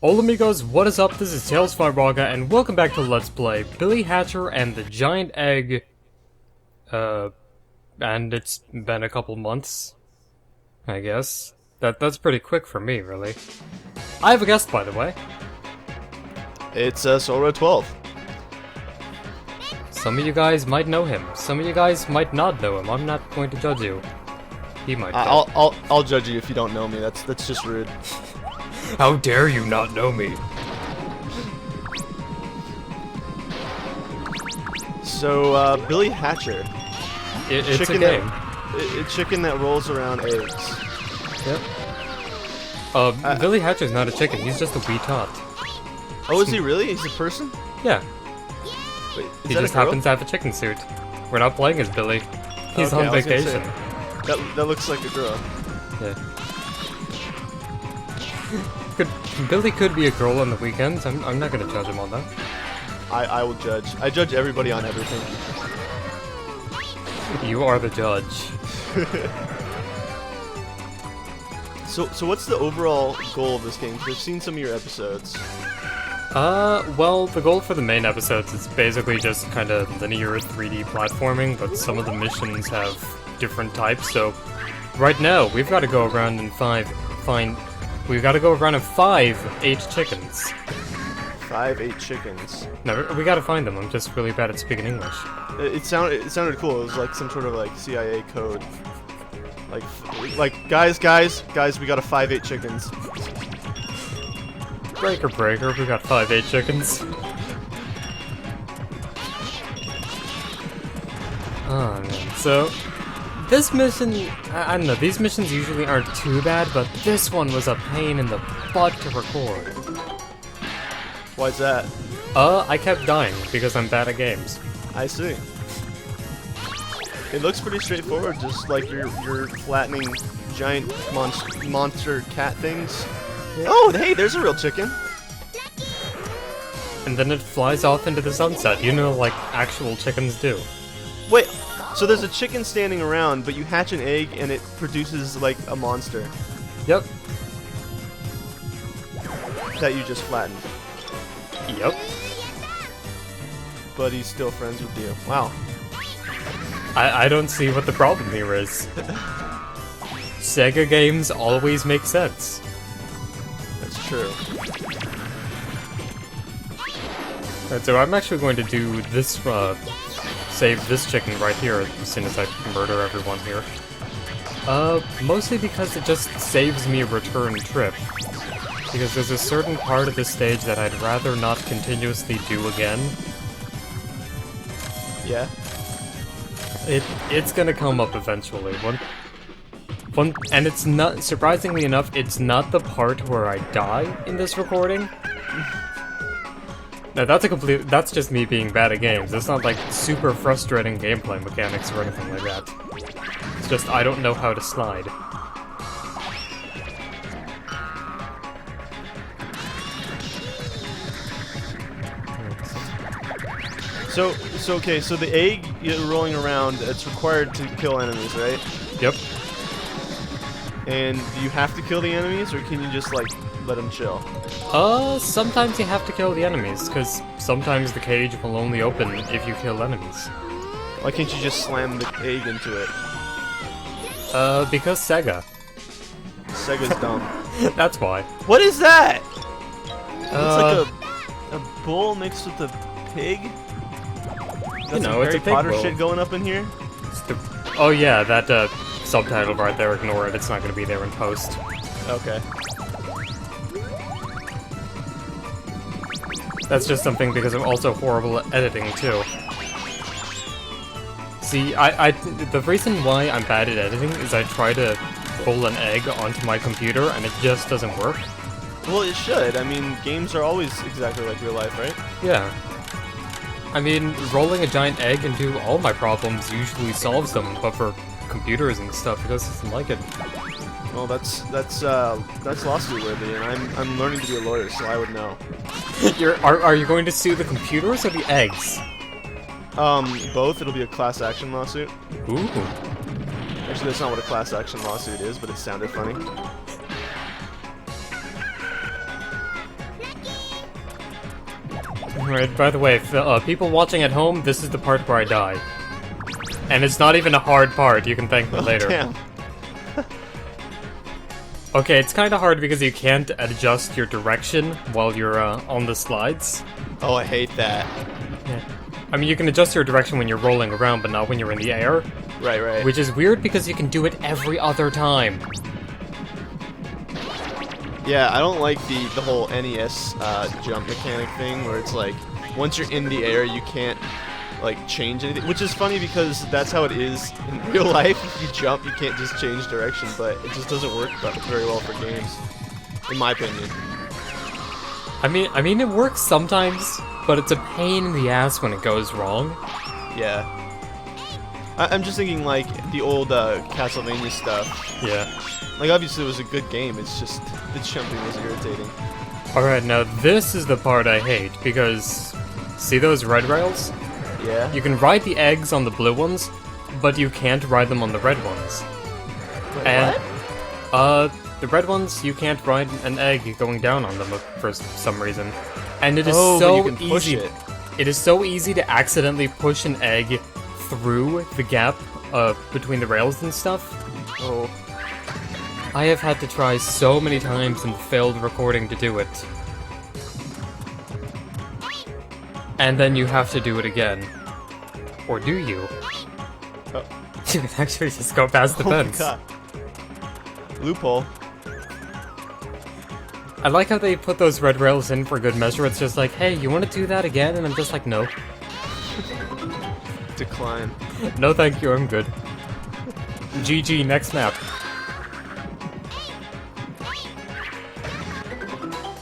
Hola amigos, what is up? This is Tails Firebraga, and welcome back to Let's Play Billy Hatcher and the Giant Egg. And it's been a couple months, I guess. That's pretty quick for me, really. I have a guest, by the way. It's Sora 12. Some of you guys might know him. Some of you guys might not know him. I'm not going to judge you. He might. I'll judge you if you don't know me. That's just rude. How dare you not know me? So Billy Hatcher. It's chicken a game. It's chicken that rolls around eggs. Yep. Billy Hatcher's not a chicken. He's just a wee tot. Oh, is he really? He's a person? Yeah. Wait, He just happens to have a chicken suit. We're not playing as Billy. He's Okay, on I was gonna vacation. say, that looks like a girl. Yeah. Billy could be a girl on the weekends. I'm not gonna judge him on that. I will judge. I judge everybody on everything. You are the judge. So what's the overall goal of this game? 'Cause I've seen some of your episodes. Well, the goal for the main episodes is basically just kind of linear 3D platforming, but some of the missions have different types, so right now, we've got to go around and we've got to go around and eight chickens. 8 chickens. No, we gotta find them, I'm just really bad at speaking English. It sounded cool. It was like some sort of like CIA code. Like guys, we got to 8 chickens. Breaker, we got 8 chickens. Oh man, so this mission, I don't know, these missions usually aren't too bad, but this one was a pain in the butt to record. Why's that? I kept dying because I'm bad at games. I see. It looks pretty straightforward, just like you're flattening giant monster cat things. Yeah. Oh, hey, there's a real chicken. And then it flies off into the sunset, you know, like actual chickens do. Wait, so there's a chicken standing around, but you hatch an egg and it produces like a monster. Yep. That you just flattened. Yep. But he's still friends with you. Wow. I don't see what the problem here is. Sega games always make sense. That's true. Alright, so I'm actually going to do this, save this chicken right here as soon as I murder everyone here. Mostly because it just saves me a return trip. Because there's a certain part of this stage that I'd rather not continuously do again. Yeah? It's gonna come up eventually. And it's not, surprisingly enough, it's not the part where I die in this recording. No, that's just me being bad at games. It's not like super frustrating gameplay mechanics or anything like that. It's just I don't know how to slide. So the egg you're rolling around, it's required to kill enemies, right? Yep. And do you have to kill the enemies, or can you just, like, let them chill? Sometimes you have to kill the enemies, because sometimes the cage will only open if you kill enemies. Why can't you just slam the egg into it? Because Sega. Sega's dumb. That's why. What is that? It's like a bull mixed with a pig? That's some it's Harry a pig Potter bull. shit going up in here? Oh yeah, that, subtitle right there, ignore it, it's not gonna be there in post. Okay. That's just something because I'm also horrible at editing, too. See, the reason why I'm bad at editing is I try to pull an egg onto my computer and it just doesn't work. Well, it should. I mean, games are always exactly like real life, right? Yeah. I mean, rolling a giant egg into all my problems usually solves them, but for computers and stuff, it doesn't like it. Well, that's lawsuit worthy, and I'm learning to be a lawyer, so I would know. Are you going to sue the computers or the eggs? Both. It'll be a class action lawsuit. Ooh. Actually, that's not what a class action lawsuit is, but it sounded funny. Right, by the way, if, people watching at home, this is the part where I die. And it's not even a hard part, you can thank me later. Damn. Okay, it's kinda hard because you can't adjust your direction while you're on the slides. Oh, I hate that. Yeah. I mean, you can adjust your direction when you're rolling around, but not when you're in the air. Right, right. Which is weird because you can do it every other time. Yeah, I don't like the whole NES jump mechanic thing where it's like, once you're in the air, you can't like change anything, which is funny because that's how it is in real life. If you jump, you can't just change direction, but it just doesn't work very well for games, in my opinion. I mean, it works sometimes, but it's a pain in the ass when it goes wrong. Yeah. I'm just thinking like the old Castlevania stuff. Yeah. Like obviously it was a good game, it's just the jumping was irritating. Alright, now this is the part I hate, because see those red rails? Yeah? You can ride the eggs on the blue ones, but you can't ride them on the red ones. Wait, And, what? the red ones, you can't ride an egg going down on them for some reason. And it is Oh, but so you can push easy. it. It is so easy to accidentally push an egg through the gap between the rails and stuff. Oh. I have had to try so many times and failed recording to do it. And then you have to do it again. Or do you? Oh. You can actually just go past the Oh my fence. God. Loophole. I like how they put those red rails in for good measure. It's just like, hey, you want to do that again? And I'm just like, no. Decline. No thank you, I'm good. GG, next map.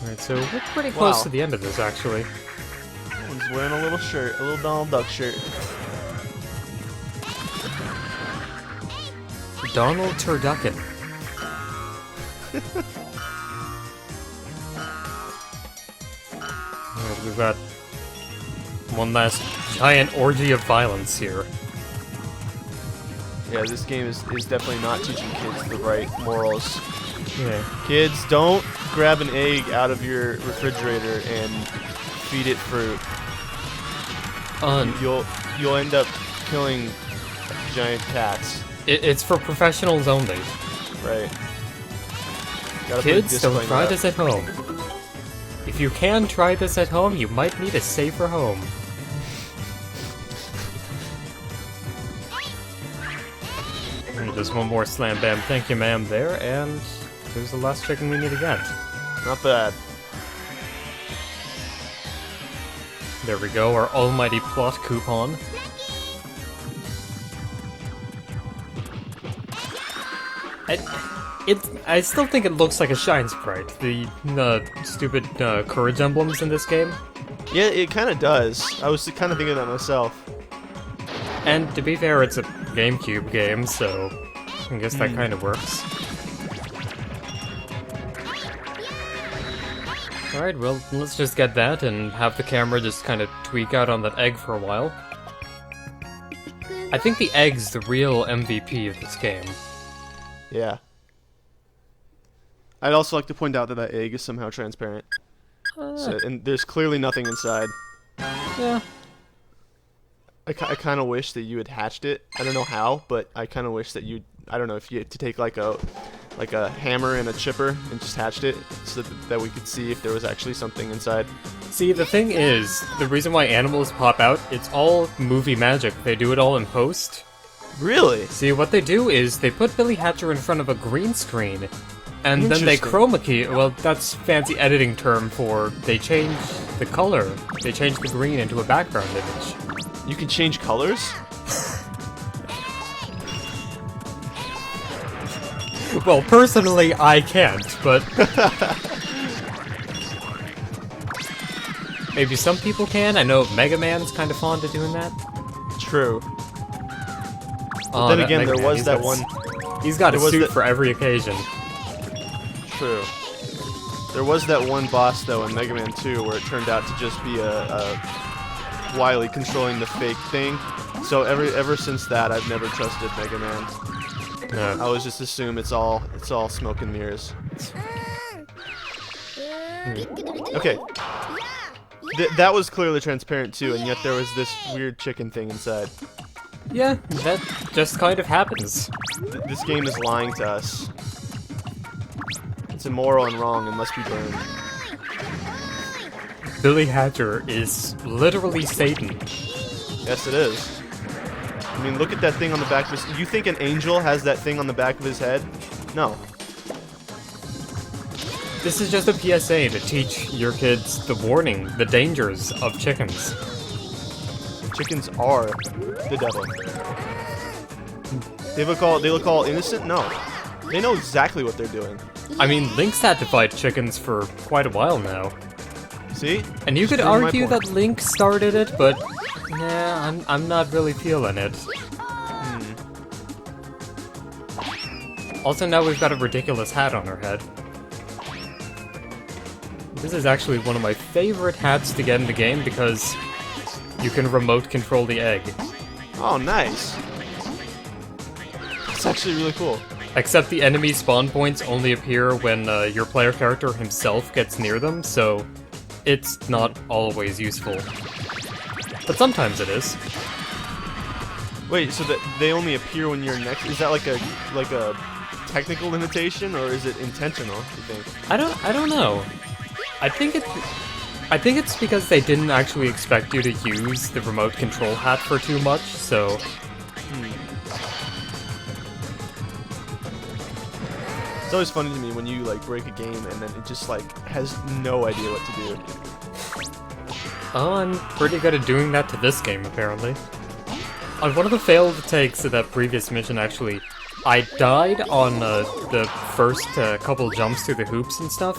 Alright, so we're pretty close Wow. to the end of this, actually. He's wearing a little shirt, a little Donald Duck shirt. Donald Turducken. Alright, we've got one last giant orgy of violence here. Yeah, this game is definitely not teaching kids the right morals. Yeah. Kids, don't grab an egg out of your refrigerator and feed it fruit. You'll end up killing giant cats. It's for professionals only. Right. Gotta put a Kids, don't disclaimer try up. this at home. If you can try this at home, you might need a safer home. And just one more slam bam thank you ma'am there, and there's the last chicken we need to get. Not bad. There we go, our almighty plot coupon. I still think it looks like a Shine Sprite, the stupid courage emblems in this game. Yeah, it kind of does. I was kind of thinking that myself. And to be fair, it's a GameCube game, so I guess that kind of works. Alright, well, let's just get that and have the camera just kind of tweak out on that egg for a while. I think the egg's the real MVP of this game. Yeah. I'd also like to point out that that egg is somehow transparent. And there's clearly nothing inside. Yeah. I kind of wish that you had hatched it. I don't know how, but I kind of wish that you, I don't know, if you had to take like a hammer and a chipper and just hatched it so that we could see if there was actually something inside. See, the thing is, the reason why animals pop out, it's all movie magic. They do it all in post. Really? See, what they do is they put Billy Hatcher in front of a green screen, and then they Interesting. chroma key. Well, that's fancy editing term for they change the color. They change the green into a background image. You can change colors? Well, personally, I can't, but maybe some people can. I know Mega Man's kind of fond of doing that. True. Oh, Then that again, Mega there Man, was he's that got one. He's got a there was suit that- for every occasion. True. There was that one boss though in Mega Man 2 where it turned out to just be a Wily controlling the fake thing. So ever since that, I've never trusted Mega Man. I No. always just assume it's all smoke and mirrors. Okay. That was clearly transparent too, and yet there was this weird chicken thing inside. Yeah, that just kind of happens. This game is lying to us. It's immoral and wrong and must be burned. Billy Hatcher is literally Satan. Yes, it is. I mean, look at that thing on the back of his... You think an angel has that thing on the back of his head? No. This is just a PSA to teach your kids the warning, the dangers of chickens. Chickens are the devil. They look all innocent? No. They know exactly what they're doing. I mean, Link's had to fight chickens for quite a while now. See? And you could Just proving my argue point. that Link started it, but nah, I'm not really feeling it. Also, now we've got a ridiculous hat on our head. This is actually one of my favorite hats to get in the game because you can remote control the egg. Oh, nice. That's actually really cool. Except the enemy spawn points only appear when your player character himself gets near them, so it's not always useful. But sometimes it is. Wait, so that they only appear when you're next? Is that like a technical limitation, or is it intentional, you think? I don't know. I think it's because they didn't actually expect you to use the remote control hat for too much, so... It's always funny to me when you like break a game and then it just like has no idea what to do. Oh, I'm pretty good at doing that to this game, apparently. On one of the failed takes of that previous mission, actually, I died on the first couple jumps through the hoops and stuff,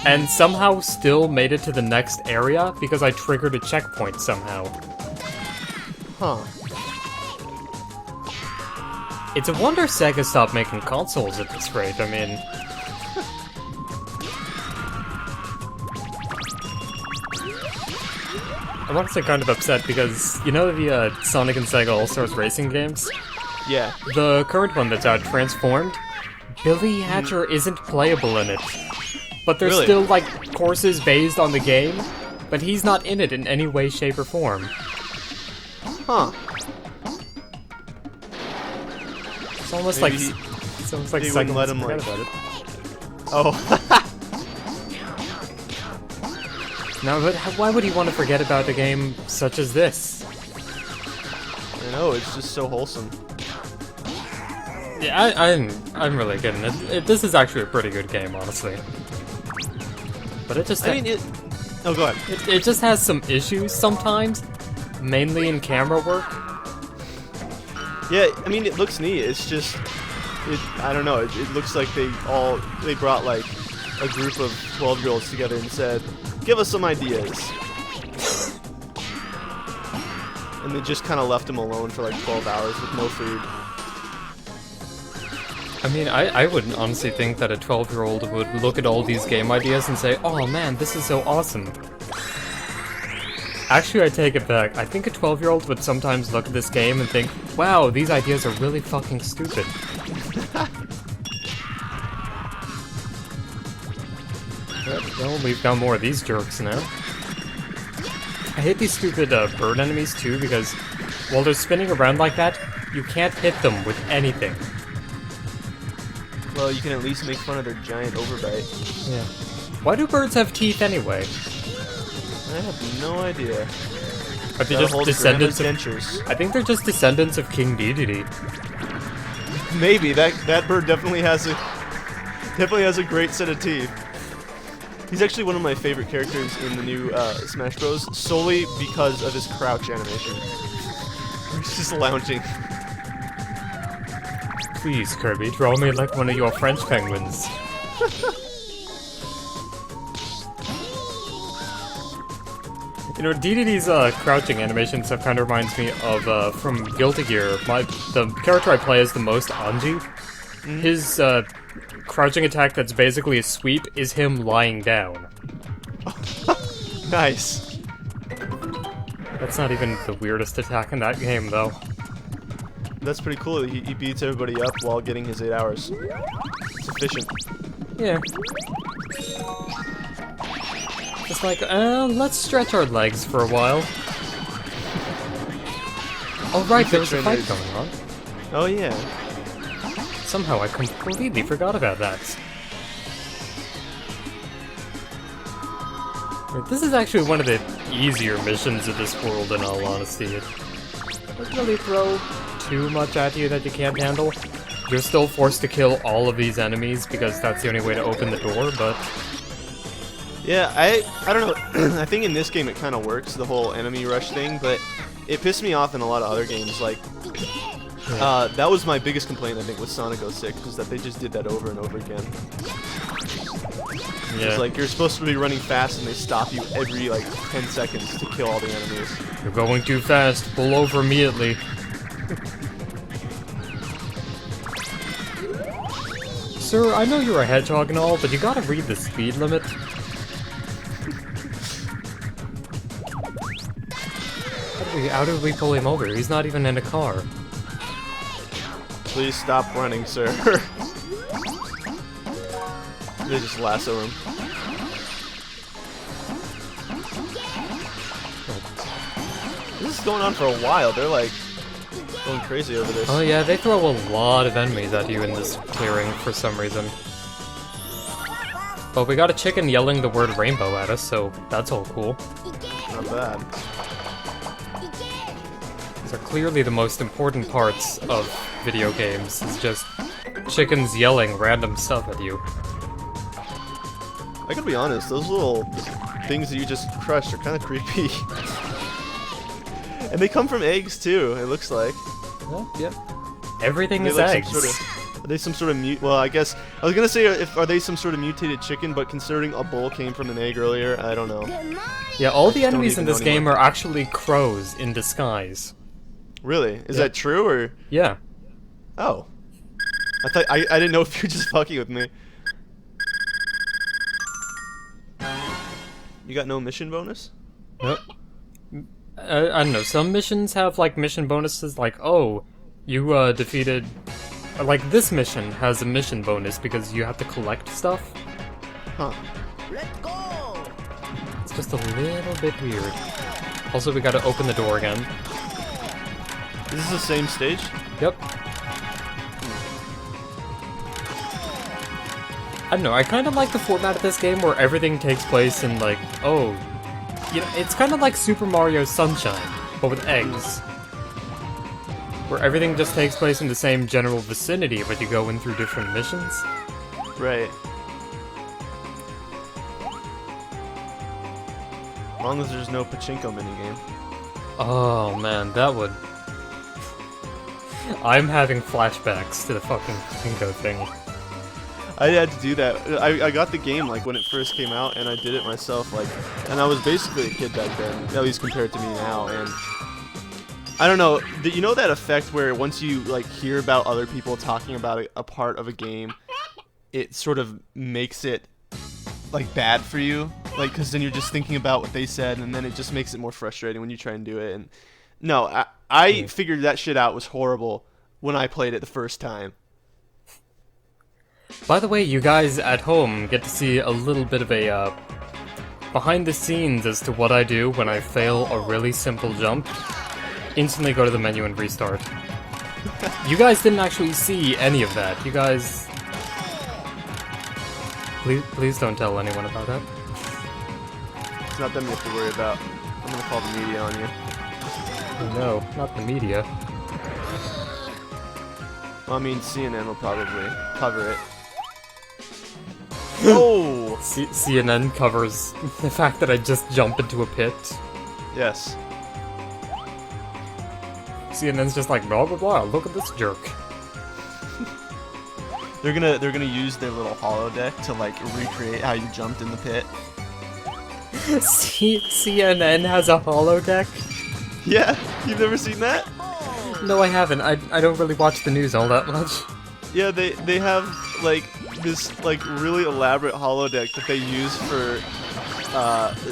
and somehow still made it to the next area because I triggered a checkpoint somehow. Huh. It's a wonder Sega stopped making consoles at this rate, I mean... I'm honestly kind of upset because, you know the Sonic and Sega All-Stars racing games? Yeah. The current one that's out, Transformed, Billy Hatcher isn't playable in it. But there's Really? still, like, courses based on the game, but he's not in it in any way, shape, or form. Huh. It's almost Maybe like... It's almost like they Sega wouldn't let must him, forget like- about it. Oh. Now, but why would he want to forget about a game such as this? I know, it's just so wholesome. Yeah, I'm really getting it. This is actually a pretty good game, honestly. But it just... I mean, it... Oh, go ahead. It just has some issues sometimes, mainly in camera work. Yeah, I mean, it looks neat. It's just... I don't know, it looks like they brought, like, a group of 12-year-olds together and said, give us some ideas. And they just kind of left him alone for, like, 12 hours with no food. I mean, I wouldn't honestly think that a 12-year-old would look at all these game ideas and say, oh man, this is so awesome. Actually, I take it back. I think a 12-year-old would sometimes look at this game and think, wow, these ideas are really fucking stupid. Well, we've got more of these jerks now. I hate these stupid bird enemies too, because while they're spinning around like that, you can't hit them with anything. Well, you can at least make fun of their giant overbite. Yeah. Why do birds have teeth anyway? I have no idea. Are they Gotta just hold descendants of... grandma's dentures. I think they're just descendants of King Dedede. Maybe that bird definitely has a great set of teeth. He's actually one of my favorite characters in the new Smash Bros. Solely because of his crouch animation. He's just lounging. Please, Kirby, draw me like one of your French penguins. You know, Dedede's crouching animation stuff kind of reminds me of from Guilty Gear. The character I play is the most Anji. His crouching attack that's basically a sweep is him lying down. Nice. That's not even the weirdest attack in that game, though. That's pretty cool. He beats everybody up while getting his 8 hours. It's efficient. Yeah. Just like, let's stretch our legs for a while. Oh right, there was a fight going on. Oh yeah. Somehow I completely forgot about that. This is actually one of the easier missions of this world, in all honesty. It doesn't really throw too much at you that you can't handle. You're still forced to kill all of these enemies because that's the only way to open the door, but... Yeah, I don't know. I think in this game it kind of works, the whole enemy rush thing, but it pissed me off in a lot of other games. Like, that was my biggest complaint, I think, with Sonic 06, was that they just did that over and over again. Yeah. It's like, you're supposed to be running fast and they stop you every, like, 10 seconds to kill all the enemies. You're going too fast. Pull over immediately. Sir, I know you're a hedgehog and all, but you gotta read the speed limit. How did we pull him over? He's not even in a car. Please stop running, sir. They just lasso him. This is going on for a while. They're like going crazy over this. Oh yeah, they throw a lot of enemies at you in this clearing for some reason. But we got a chicken yelling the word rainbow at us, so that's all cool. Not bad. These are clearly the most important parts of video games, is just chickens yelling random stuff at you. I gotta be honest, those little things that you just crushed are kind of creepy. And they come from eggs too, it looks like. Well, yep. Everything is like eggs. Are they some sort of well, I guess I was gonna say are they some sort of mutated chicken, but considering a bull came from an egg earlier, I don't know. Yeah, all the enemies in this game are actually crows in disguise. Really? Is that true or? Yeah. Oh. I didn't know if you were just fucking with me. You got no mission bonus? Nope. I don't know, some missions have like mission bonuses, like, oh, you defeated... Like, this mission has a mission bonus because you have to collect stuff. Huh. Let's go! It's just a little bit weird. Also, we gotta open the door again. Is this the same stage? Yep. I don't know, I kind of like the format of this game where everything takes place in, like, oh... You know, it's kind of like Super Mario Sunshine, but with eggs. Where everything just takes place in the same general vicinity, but you go in through different missions. Right. As long as there's no pachinko minigame. Oh man, that would... I'm having flashbacks to the fucking pachinko thing. I had to do that. I got the game like when it first came out, and I did it myself. Like, and I was basically a kid back then, at least compared to me now. And I don't know. You know that effect where once you like hear about other people talking about a part of a game, it sort of makes it like bad for you, like because then you're just thinking about what they said, and then it just makes it more frustrating when you try and do it. And no, I figured that shit out was horrible when I played it the first time. By the way, you guys at home get to see a little bit of a behind the scenes as to what I do when I fail a really simple jump. Instantly go to the menu and restart. You guys didn't actually see any of that. You guys... Please don't tell anyone about that. It's not them you have to worry about. I'm gonna call the media on you. No, not the media. Well, I mean, CNN will probably cover it. Oh! CNN covers the fact that I just jump into a pit. Yes. CNN's just like, blah blah blah, look at this jerk. They're gonna use their little holodeck to like recreate how you jumped in the pit. CNN has a holodeck? Yeah, you've never seen that? No, I haven't. I don't really watch the news all that much. Yeah, they have like this like really elaborate holodeck that they use for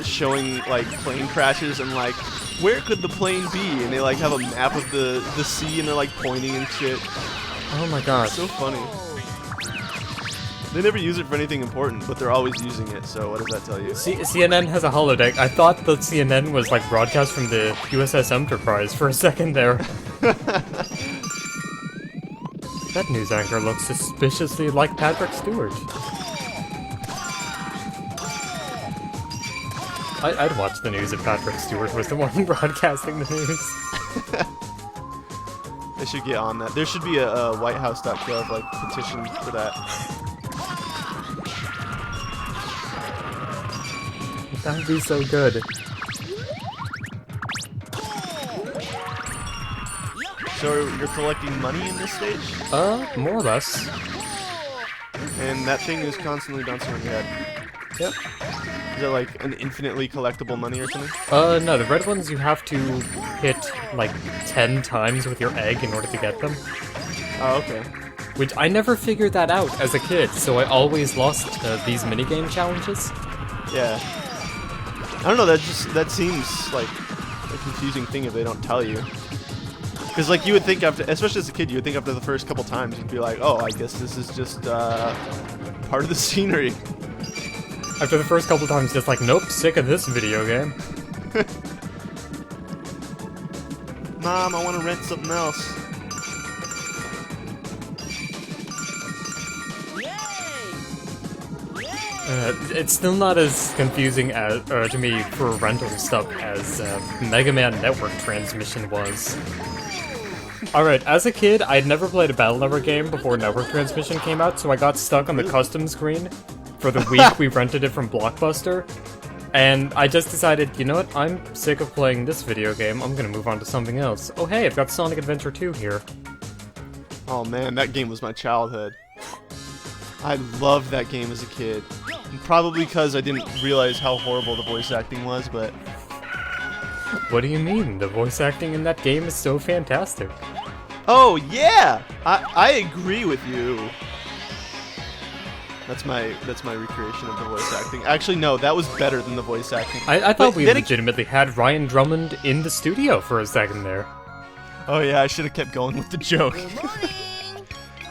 showing like plane crashes and like where could the plane be, and they like have a map of the sea and they're like pointing and shit. Oh my god. It's so funny. They never use it for anything important, but they're always using it, so what does that tell you? CNN has a holodeck. I thought that CNN was like broadcast from the USS Enterprise for a second there. That news anchor looks suspiciously like Patrick Stewart. I'd watch the news if Patrick Stewart was the one broadcasting the news. They should get on that. There should be a whitehouse.gov like petition for that. That would be so good. So you're collecting money in this stage? More or less. And that thing is constantly bouncing on your head. Yep. Is that like an infinitely collectible money or something? No, the red ones you have to hit like 10 times with your egg in order to get them. Oh, okay. Which I never figured that out as a kid, so I always lost these minigame challenges. Yeah. I don't know, that seems like a confusing thing if they don't tell you. Because like you would think after, especially as a kid, you would think after the first couple times, you'd be like, oh, I guess this is just part of the scenery. After the first couple times, just like, nope, sick of this video game. Mom, I want to rent something else. It's still not as confusing as, to me for rental stuff as Mega Man Network Transmission was. Alright, as a kid, I'd never played a Battle Network game before Network Transmission came out, so I got stuck on the custom screen for the week we rented it from Blockbuster. And I just decided, you know what, I'm sick of playing this video game, I'm gonna move on to something else. Oh hey, I've got Sonic Adventure 2 here. Oh man, that game was my childhood. I loved that game as a kid. And probably because I didn't realize how horrible the voice acting was, but... What do you mean? The voice acting in that game is so fantastic. Oh yeah! I agree with you. That's my recreation of the voice acting. Actually, no, that was better than the voice acting. I thought But we then legitimately had Ryan Drummond in the studio for a second there. Oh yeah, I should have kept going with the joke.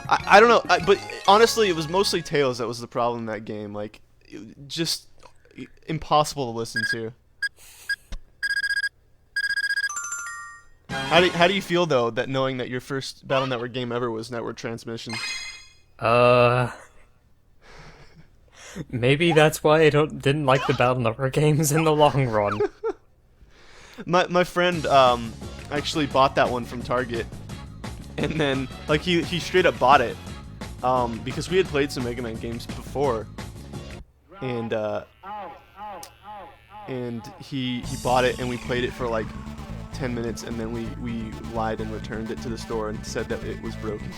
I don't know, but honestly, it was mostly Tails that was the problem in that game. Like, just impossible to listen to. How do you feel though that knowing that your first Battle Network game ever was Network Transmission? Maybe that's why I didn't like the Battle Network games in the long run. My friend actually bought that one from Target, and then like he straight up bought it because we had played some Mega Man games before, and he bought it and we played it for like 10 minutes, and then we lied and returned it to the store and said that it was broken.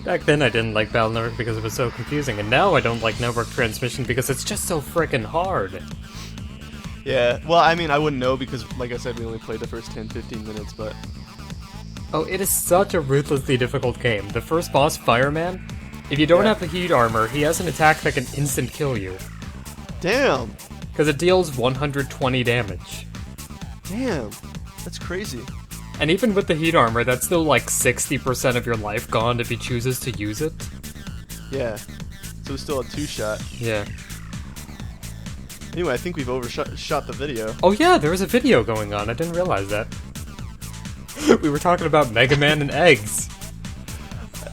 Back then I didn't like Battle Network because it was so confusing, and now I don't like Network Transmission because it's just so frickin' hard. Yeah, well, I mean, I wouldn't know because, like I said, we only played the first 10-15 minutes, but... Oh, it is such a ruthlessly difficult game. The first boss, Fireman, if you don't have the heat armor, he has an attack that can instant kill you. Damn! Because it deals 120 damage. Damn, that's crazy. And even with the heat armor, that's still like 60% of your life gone if he chooses to use it. Yeah, so it's still a two-shot. Yeah. Anyway, I think we've overshot the video. Oh yeah, there was a video going on, I didn't realize that. We were talking about Mega Man and eggs.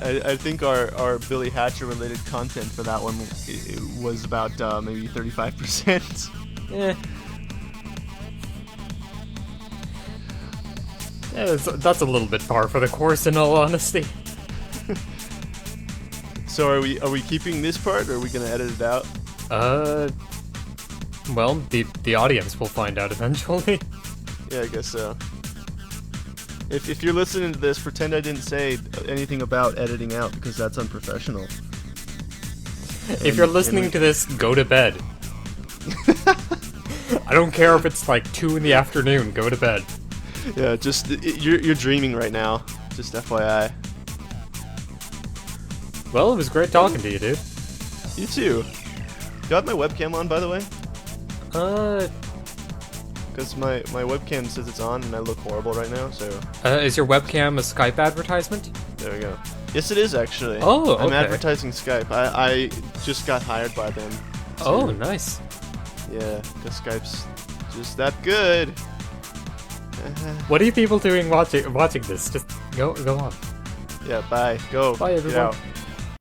I think our Billy Hatcher related content for that one was about maybe 35%. Yeah, that's a little bit par for the course in all honesty. So are we keeping this part, or are we gonna edit it out? Well, the audience will find out eventually. Yeah, I guess so. If you're listening to this, pretend I didn't say anything about editing out, because that's unprofessional. If you're listening to this, go to bed. I don't care if it's like 2 in the afternoon, go to bed. Yeah, just, you're dreaming right now, just FYI. Well, it was great talking to you, dude. You too. Do I have my webcam on, by the way? because my webcam says it's on and I look horrible right now. So Is your webcam a Skype advertisement? there we go. Yes, it is actually. Oh, I'm okay. advertising Skype. I just got hired by them. Oh, to- nice. Yeah, because Skype's just that good. What are you people doing watching this? Just go on. Yeah, bye. Go. Bye, Get everyone. out.